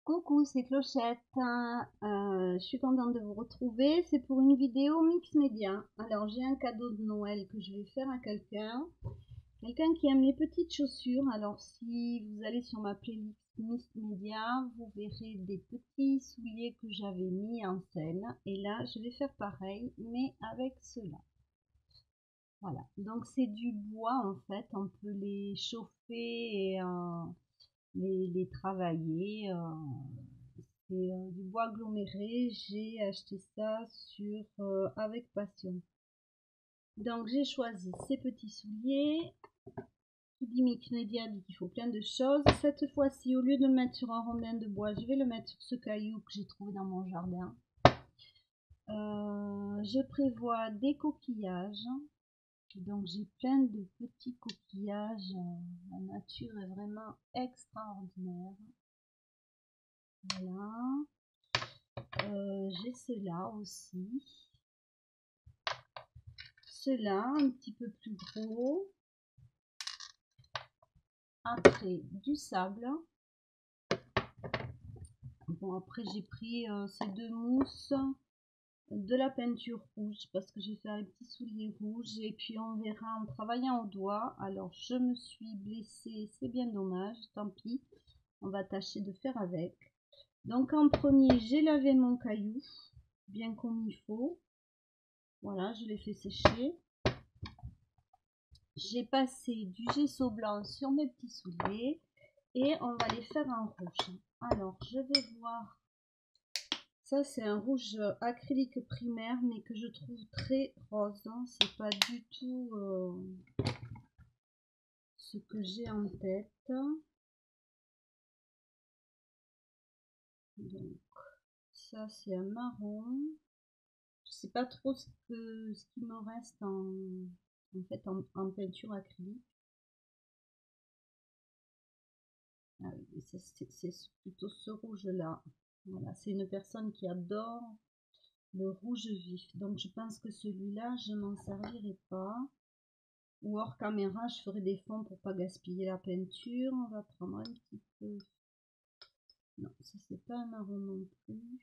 Coucou, c'est Clochette. Je suis contente de vous retrouver. C'est pour une vidéo mix média. Alors, j'ai un cadeau de Noël que je vais faire à quelqu'un. Quelqu'un qui aime les petites chaussures. Alors, si vous allez sur ma playlist mix média, vous verrez des petits souliers que j'avais mis en scène. Et là, je vais faire pareil, mais avec cela. Voilà. Donc, c'est du bois en fait. On peut les chauffer et les travailler. C'est du bois aggloméré. J'ai acheté ça sur avec passion. Donc j'ai choisi ces petits souliers. Qui dit mix média dit qu'il faut plein de choses. Cette fois-ci, au lieu de le mettre sur un rondin de bois, je vais le mettre sur ce caillou que j'ai trouvé dans mon jardin. Je prévois des coquillages. Donc j'ai plein de petits coquillages. La nature est vraiment extraordinaire. Voilà. J'ai cela aussi. Cela un petit peu plus gros. Après du sable. Bon, après j'ai pris ces deux mousses, de la peinture rouge parce que je vais faire les petits souliers rouges et puis on verra en travaillant au doigt. Alors je me suis blessée, c'est bien dommage, tant pis, on va tâcher de faire avec. Donc en premier j'ai lavé mon caillou bien comme il faut. Voilà, je l'ai fait sécher. J'ai passé du gesso blanc sur mes petits souliers et on va les faire en rouge. Alors, je vais voir. Ça, c'est un rouge acrylique primaire, mais que je trouve très rose. C'est pas du tout ce que j'ai en tête. Donc, ça, c'est un marron. Je sais pas trop ce qu'il me reste en fait en peinture acrylique. Ah oui, c'est plutôt ce rouge-là. Voilà, c'est une personne qui adore le rouge vif. Donc je pense que celui-là, je m'en servirai pas. Ou hors caméra, je ferai des fonds pour pas gaspiller la peinture. On va prendre un petit peu. Non, ça c'est pas un marron non plus.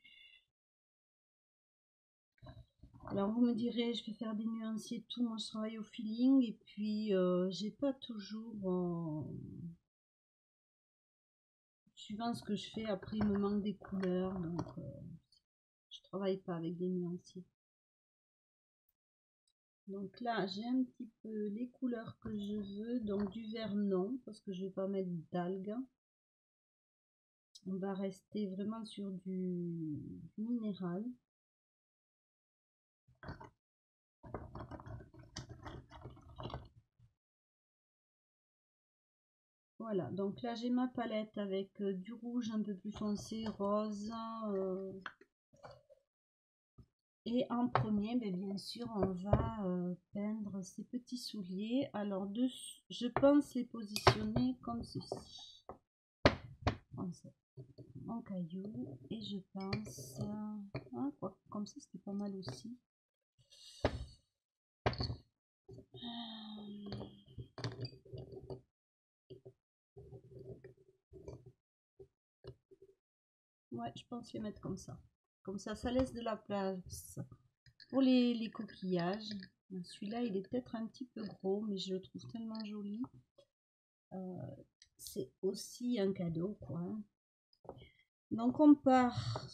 Alors vous me direz, je vais faire des nuanciers tout. Moi je travaille au feeling et puis j'ai pas toujours. Suivant ce que je fais, après il me manque des couleurs, donc je travaille pas avec des nuanciers. Donc là, j'ai un petit peu les couleurs que je veux. Donc du vert non, parce que je vais pas mettre d'algues. On va rester vraiment sur du minéral. Voilà, donc là j'ai ma palette avec du rouge un peu plus foncé, rose. Et en premier, bien sûr, on va peindre ces petits souliers. Alors, je pense les positionner comme ceci. Comme ça. Mon caillou. Et je pense... quoi, comme ça, c'était pas mal aussi. Ouais, je pense les mettre comme ça. Comme ça laisse de la place pour les coquillages. Celui-là, il est peut-être un petit peu gros, mais je le trouve tellement joli. C'est aussi un cadeau, quoi. Donc, on part.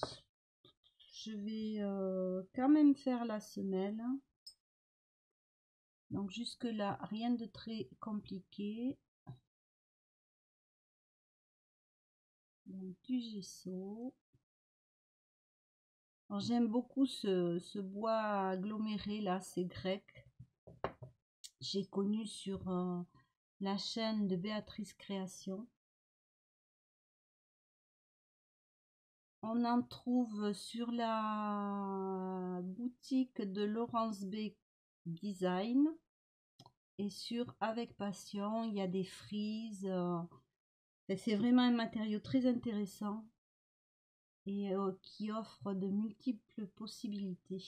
Je vais quand même faire la semelle. Donc, jusque-là, rien de très compliqué. Donc, du gesso. J'aime beaucoup ce bois aggloméré là, c'est grec. J'ai connu sur la chaîne de Béatrice Création. On en trouve sur la boutique de Laurence B Design et sur Avec Passion, il y a des frises. C'est vraiment un matériau très intéressant et qui offre de multiples possibilités.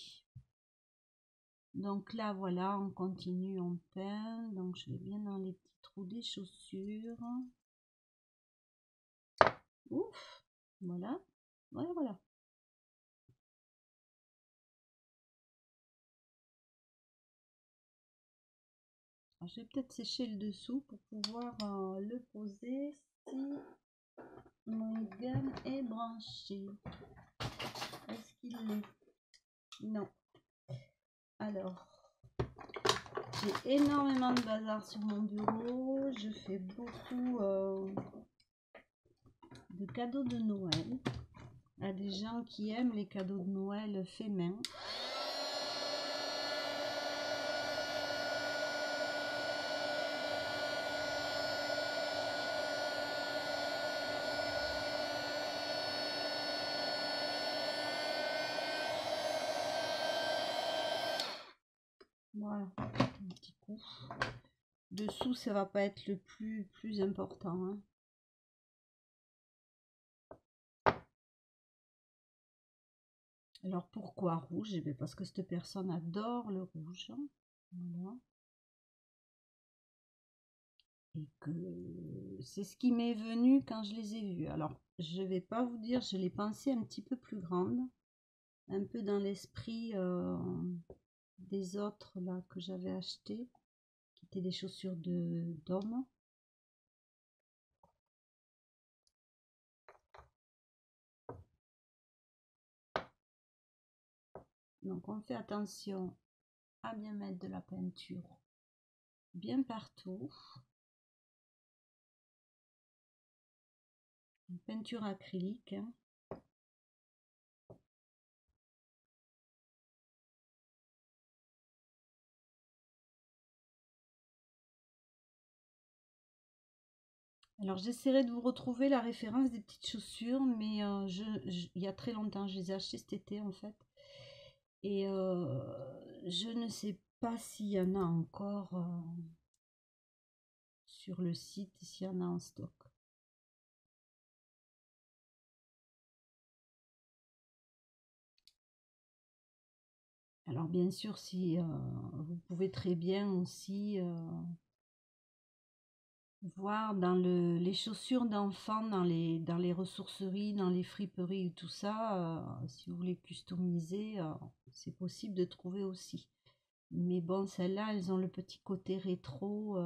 Donc là, voilà, on continue, on peint. Donc je vais bien dans les petits trous des chaussures. Ouf! Voilà. Ouais, voilà. Alors, je vais peut-être sécher le dessous pour pouvoir le poser si mon gun est branché. Est-ce qu'il l'est? Non. Alors, j'ai énormément de bazar sur mon bureau. Je fais beaucoup de cadeaux de Noël à des gens qui aiment les cadeaux de Noël faits main. Voilà, un petit coup. Dessous, ça va pas être le plus important, hein. Alors pourquoi rouge? Eh bien, parce que cette personne adore le rouge. Voilà. Et que c'est ce qui m'est venu quand je les ai vus. Alors, je vais pas vous dire, je l'ai pensé un petit peu plus grande, un peu dans l'esprit des autres là que j'avais acheté, qui étaient des chaussures d'homme. Donc on fait attention à bien mettre de la peinture bien partout. Une peinture acrylique, hein. Alors j'essaierai de vous retrouver la référence des petites chaussures, mais il y a très longtemps, je les ai achetées cet été en fait. Et je ne sais pas s'il y en a encore sur le site, s'il y en a en stock. Alors bien sûr, si vous pouvez très bien aussi voir dans les chaussures d'enfants, dans les ressourceries, dans les friperies, tout ça, si vous voulez customiser, c'est possible de trouver aussi. Mais bon, celles-là, elles ont le petit côté rétro,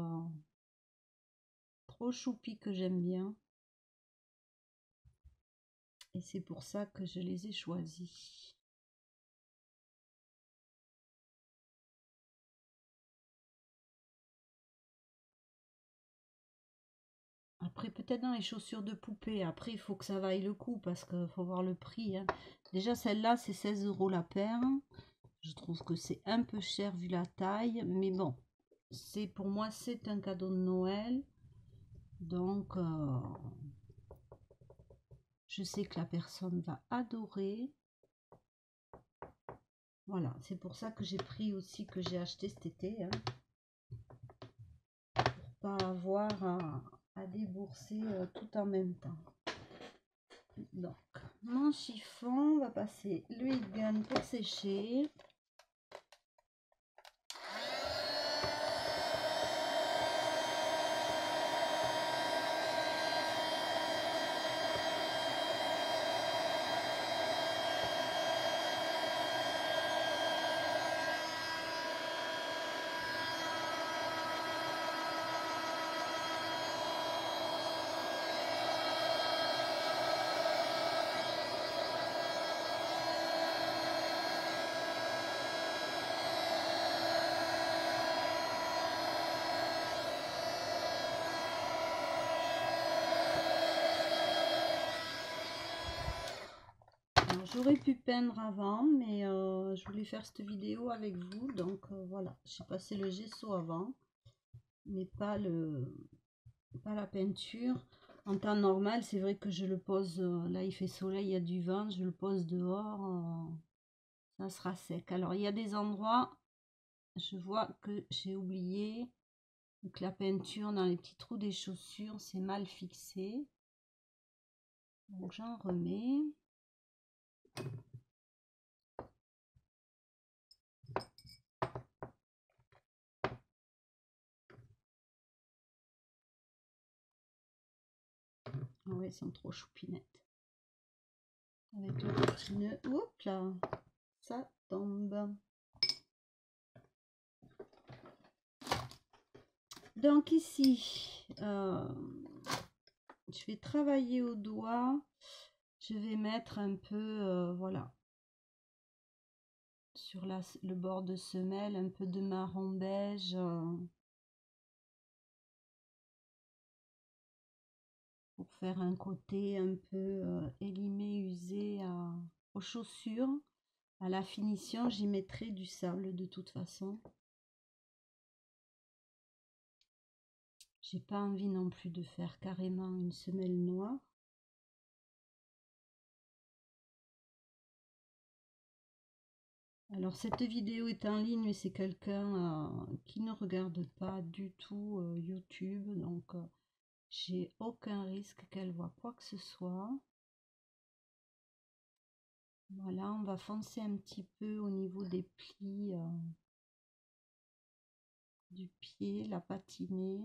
trop choupi que j'aime bien. Et c'est pour ça que je les ai choisies. Après, peut-être dans les chaussures de poupée. Après, il faut que ça vaille le coup parce qu'il faut voir le prix, hein. Déjà, celle-là, c'est 16 € la paire. Je trouve que c'est un peu cher vu la taille. Mais bon, pour moi, c'est un cadeau de Noël. Donc, je sais que la personne va adorer. Voilà, c'est pour ça que j'ai pris aussi, que j'ai acheté cet été, hein, pour pas avoir à débourser tout en même temps. Donc, mon chiffon, on va passer l'huile gun pour sécher. J'aurais pu peindre avant, mais je voulais faire cette vidéo avec vous, donc voilà, j'ai passé le gesso avant, mais pas la peinture. En temps normal, c'est vrai que je le pose, là il fait soleil, il y a du vent, je le pose dehors, ça sera sec. Alors il y a des endroits, je vois que j'ai oublié que la peinture dans les petits trous des chaussures, c'est mal fixé, donc j'en remets. Ah ouais, elles sont trop choupinettes. avec le petit nœud. Oups là, ça tombe. Donc ici, je vais travailler au doigt. Je vais mettre un peu, voilà, sur le bord de semelle, un peu de marron beige. Pour faire un côté un peu élimé, usé aux chaussures. À la finition, j'y mettrai du sable de toute façon. J'ai pas envie non plus de faire carrément une semelle noire. Alors cette vidéo est en ligne, mais c'est quelqu'un qui ne regarde pas du tout YouTube, donc j'ai aucun risque qu'elle voit quoi que ce soit. Voilà, on va foncer un petit peu au niveau des plis du pied, la patiner.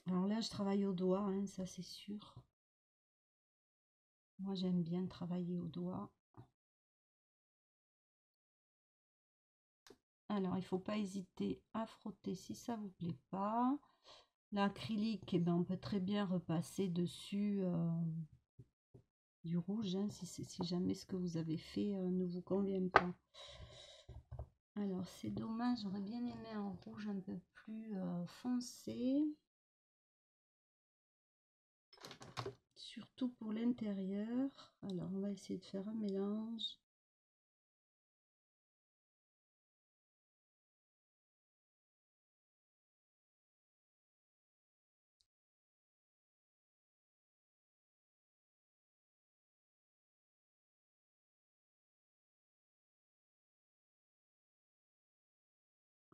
Alors là, je travaille au doigt, hein, ça c'est sûr. Moi, j'aime bien travailler au doigt. Alors, il ne faut pas hésiter à frotter si ça ne vous plaît pas. L'acrylique, eh ben, on peut très bien repasser dessus du rouge, hein, si jamais ce que vous avez fait ne vous convient pas. Alors, c'est dommage, j'aurais bien aimé un rouge un peu plus foncé. Surtout pour l'intérieur. Alors, on va essayer de faire un mélange.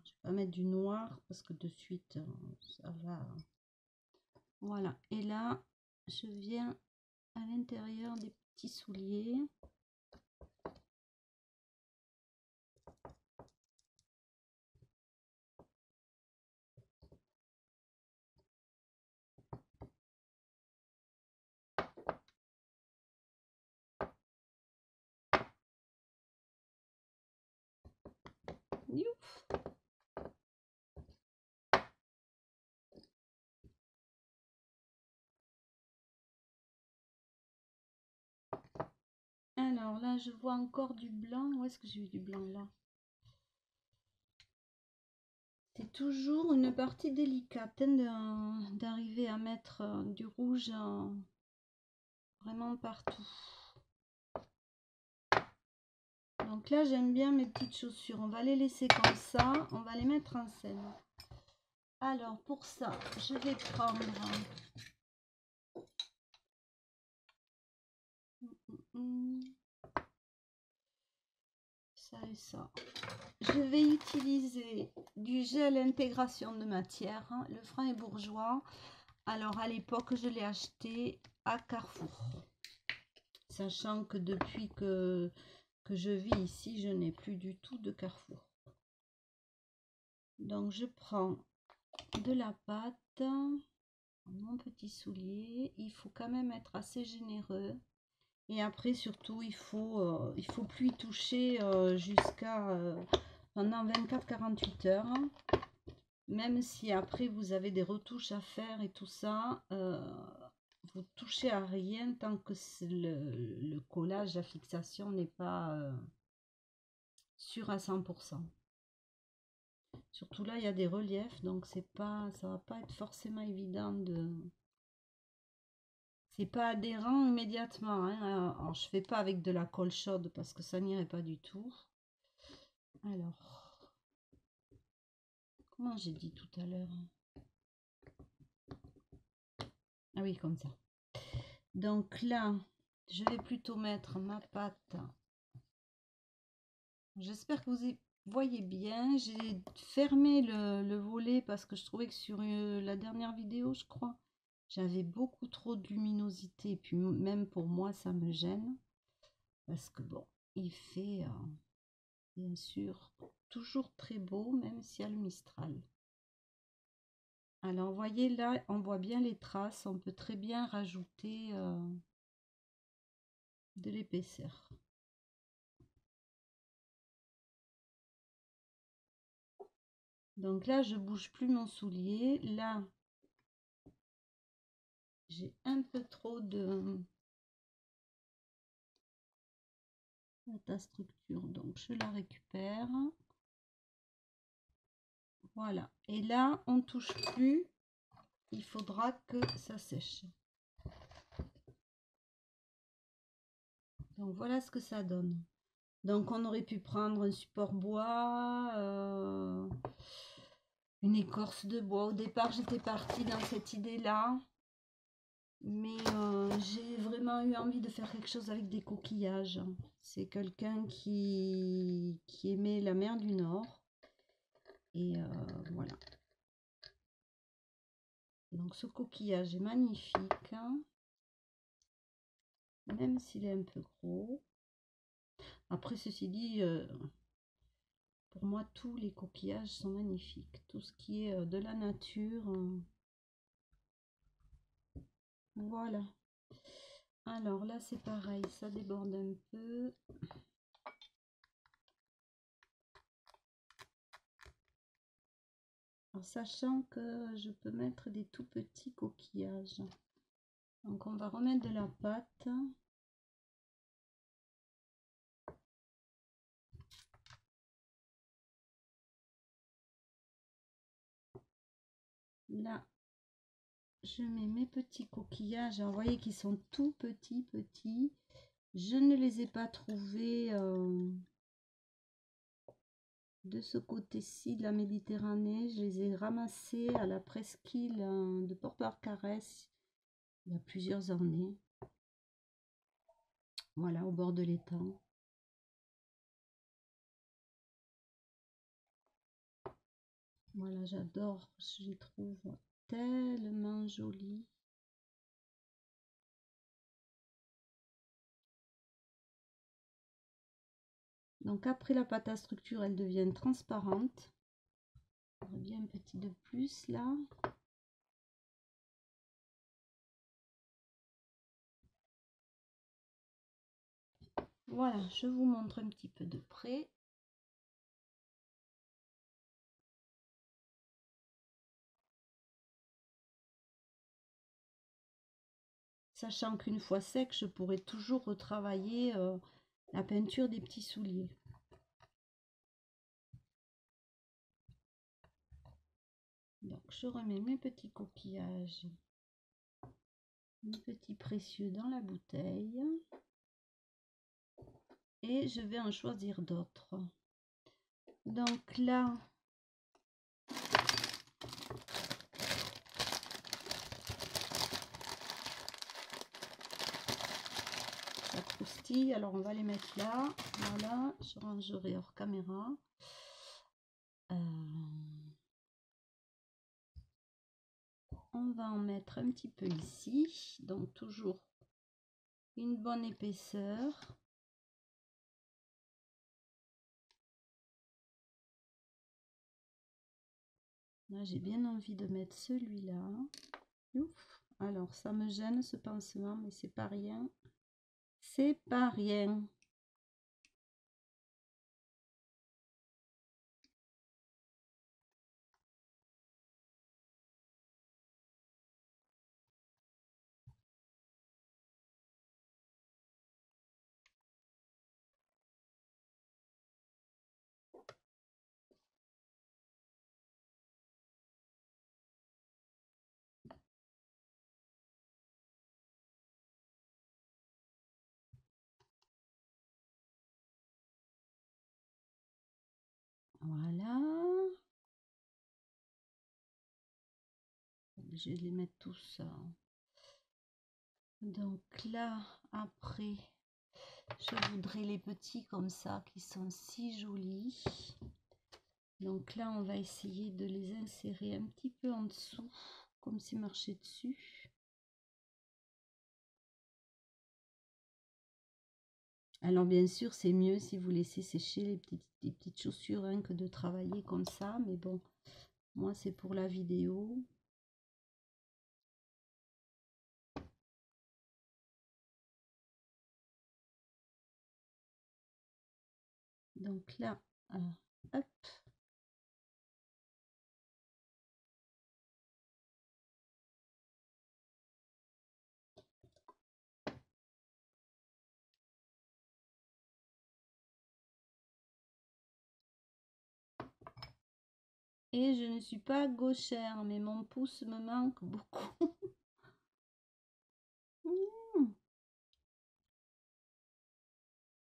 Je vais pas mettre du noir parce que de suite, ça va. Voilà. Et là, je viens à l'intérieur des petits souliers. Youf. Alors là, je vois encore du blanc. Où est-ce que j'ai eu du blanc là? C'est toujours une partie délicate hein, d'arriver à mettre du rouge vraiment partout. Donc là, j'aime bien mes petites chaussures. On va les laisser comme ça. On va les mettre en scène. Alors, pour ça, je vais prendre... ça et ça. Je vais utiliser du gel intégration de matière, hein, le Franc et Bourgeois. Alors, à l'époque, je l'ai acheté à Carrefour. Sachant que depuis que je vis ici, je n'ai plus du tout de Carrefour. Donc, je prends de la pâte, mon petit soulier. Il faut quand même être assez généreux. Et après, surtout, il faut plus y toucher jusqu'à pendant 24-48 heures. Même si après, vous avez des retouches à faire et tout ça, vous touchez à rien tant que le collage, la fixation n'est pas sûr à 100%. Surtout là, il y a des reliefs, donc ça va pas être forcément évident de... C'est pas adhérent immédiatement, hein. Alors, je fais pas avec de la colle chaude parce que ça n'irait pas du tout. Alors, comment j'ai dit tout à l'heure? Ah oui, comme ça. Donc là, je vais plutôt mettre ma pâte. J'espère que vous voyez bien. J'ai fermé le volet parce que je trouvais que sur la dernière vidéo, je crois, j'avais beaucoup trop de luminosité. Et puis même pour moi, ça me gêne. Parce que bon, il fait, bien sûr, toujours très beau, même s'il y a le Mistral. Alors, vous voyez là, on voit bien les traces. On peut très bien rajouter de l'épaisseur. Donc là, je bouge plus mon soulier. Là, j'ai un peu trop de ta structure, donc je la récupère. Voilà. Et là, on ne touche plus. Il faudra que ça sèche. Donc voilà ce que ça donne. Donc on aurait pu prendre un support bois, une écorce de bois. Au départ, j'étais partie dans cette idée-là. Mais j'ai vraiment eu envie de faire quelque chose avec des coquillages. C'est quelqu'un qui aimait la mer du Nord. Et voilà. Donc ce coquillage est magnifique. Hein, même s'il est un peu gros. Après, ceci dit, pour moi, tous les coquillages sont magnifiques. Tout ce qui est de la nature. Voilà. Alors là, c'est pareil. Ça déborde un peu. En sachant que je peux mettre des tout petits coquillages. Donc on va remettre de la pâte. Là, je mets mes petits coquillages. Alors, vous voyez qu'ils sont tout petits. Je ne les ai pas trouvés de ce côté-ci de la Méditerranée. Je les ai ramassés à la presqu'île de Port-Barcarès il y a plusieurs années. Voilà, au bord de l'étang. Voilà, j'adore. Je les trouve tellement jolis. Donc après la pâte à structure, elle devient transparente. On a bien un petit de plus là. Voilà, je vous montre un petit peu de près. Sachant qu'une fois sec, je pourrais toujours retravailler la peinture des petits souliers. Donc je remets mes petits coquillages, mes petits précieux dans la bouteille. Et je vais en choisir d'autres. Donc là, ça croustille. Alors on va les mettre là. Voilà, je rangerai hors caméra. On va en mettre un petit peu ici. Donc toujours une bonne épaisseur. Là, j'ai bien envie de mettre celui-là. Alors, ça me gêne ce pansement, mais c'est pas rien. C'est pas rien. Voilà. Je vais les mettre tous. Donc là, après, je voudrais les petits comme ça, qui sont si jolis. Donc là, on va essayer de les insérer un petit peu en dessous, comme si marché dessus. Alors bien sûr, c'est mieux si vous laissez sécher les petites chaussures hein, que de travailler comme ça. Mais bon, moi c'est pour la vidéo. Donc là, hop. Et je ne suis pas gauchère, mais mon pouce me manque beaucoup.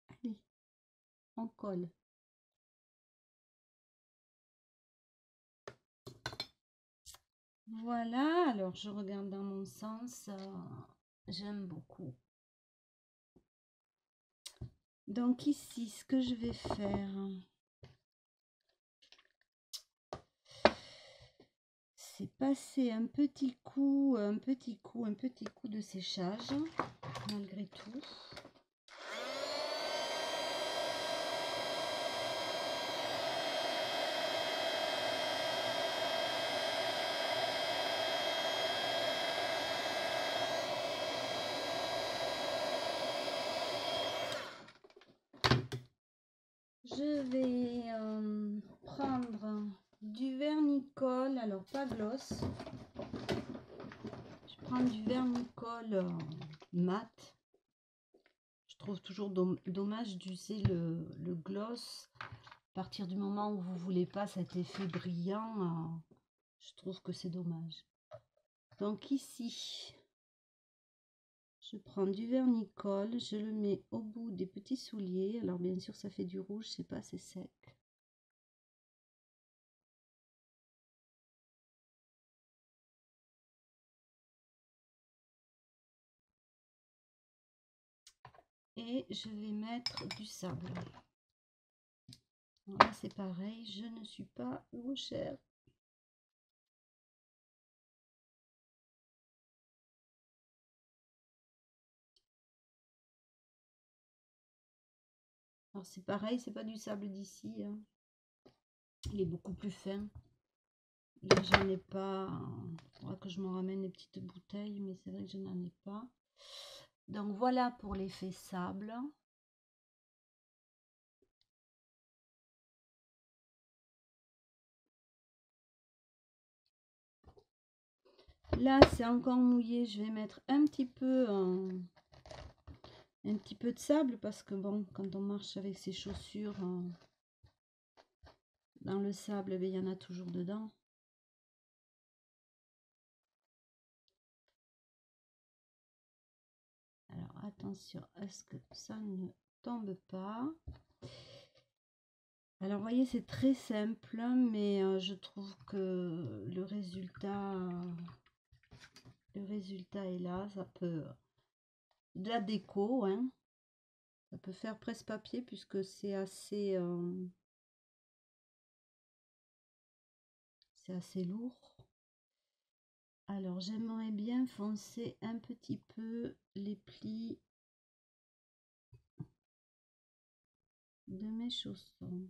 Allez, on colle. Voilà, alors je regarde dans mon sens. J'aime beaucoup. Donc ici, ce que je vais faire, c'est passer un petit coup de séchage, malgré tout. Je vais prendre du vernicole, alors pas gloss. Je prends du vernicole mat. Je trouve toujours dommage d'user le gloss. À partir du moment où vous voulez pas cet effet brillant, je trouve que c'est dommage. Donc ici, je prends du vernicole, je le mets au bout des petits souliers. Alors bien sûr, ça fait du rouge, c'est pas assez sec. Et je vais mettre du sable. Là, c'est pareil, je ne suis pas gauchère. Alors c'est pareil, c'est pas du sable d'ici. Hein. Il est beaucoup plus fin. Là, j'en ai pas. Il faudra que je me ramène des petites bouteilles, mais c'est vrai que je n'en ai pas. Donc voilà pour l'effet sable. Là, c'est encore mouillé. Je vais mettre un petit peu de sable parce que bon, quand on marche avec ses chaussures dans le sable, il y en a toujours dedans. Alors attention à ce que ça ne tombe pas. Alors vous voyez, c'est très simple, mais je trouve que le résultat est là. Ça peut de la déco, hein. Ça peut faire presse-papier puisque c'est assez lourd. Alors j'aimerais bien foncer un petit peu les plis de mes chaussons.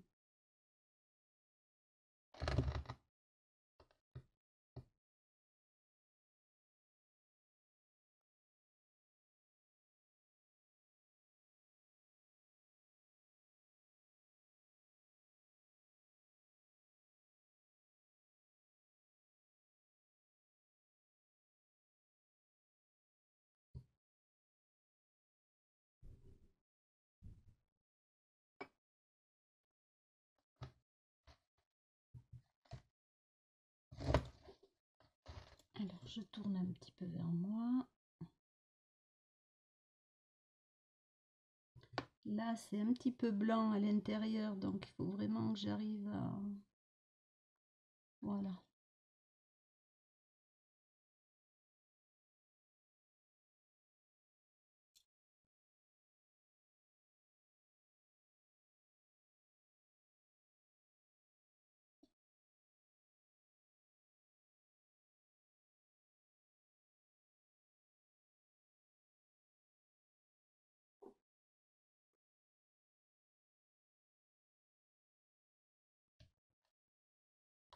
Alors je tourne un petit peu vers moi. Là c'est un petit peu blanc à l'intérieur, donc il faut vraiment que j'arrive à... Voilà.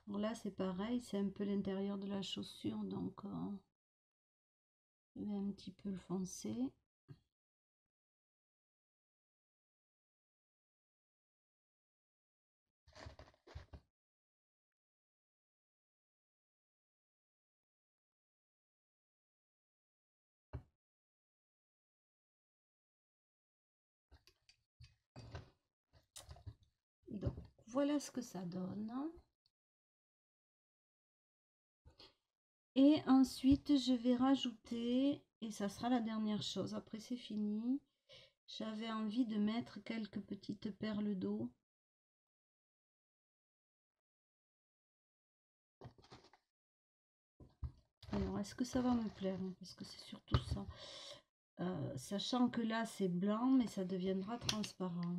Là c'est pareil, c'est un peu l'intérieur de la chaussure, donc je vais un petit peu le foncer. voilà ce que ça donne. Et ensuite, je vais rajouter, et ça sera la dernière chose, après c'est fini. J'avais envie de mettre quelques petites perles d'eau. Alors, est-ce que ça va me plaire? Parce que c'est surtout ça. Sachant que là, c'est blanc, mais ça deviendra transparent.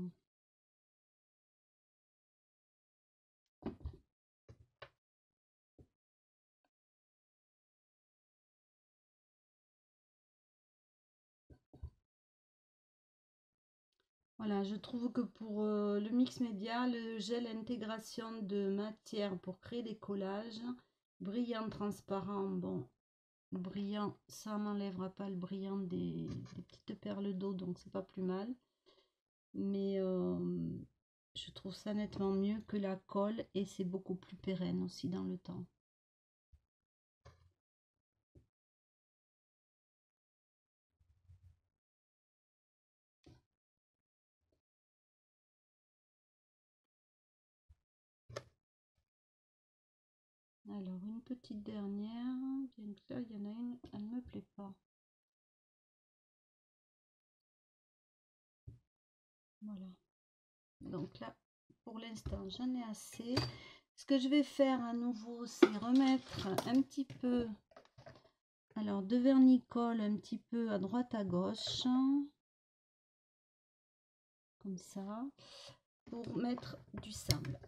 Voilà, je trouve que pour le mix média, le gel intégration de matière pour créer des collages, brillant, transparent, bon, brillant, ça m'enlèvera pas le brillant des petites perles d'eau, donc c'est pas plus mal. Mais je trouve ça nettement mieux que la colle et c'est beaucoup plus pérenne aussi dans le temps. Alors, une petite dernière, bien que là, il y en a une, elle ne me plaît pas. Voilà. Donc là, pour l'instant, j'en ai assez. Ce que je vais faire à nouveau, c'est remettre un petit peu, alors de vernis-colle un petit peu à droite à gauche, comme ça, pour mettre du sable.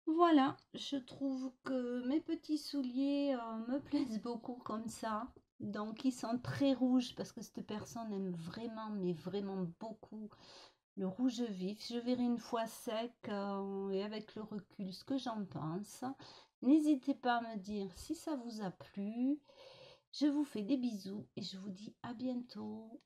Voilà, je trouve que mes petits souliers me plaisent beaucoup comme ça. Donc ils sont très rouges parce que cette personne aime vraiment, mais vraiment beaucoup le rouge vif. Je verrai une fois sec et avec le recul ce que j'en pense. N'hésitez pas à me dire si ça vous a plu. Je vous fais des bisous et je vous dis à bientôt.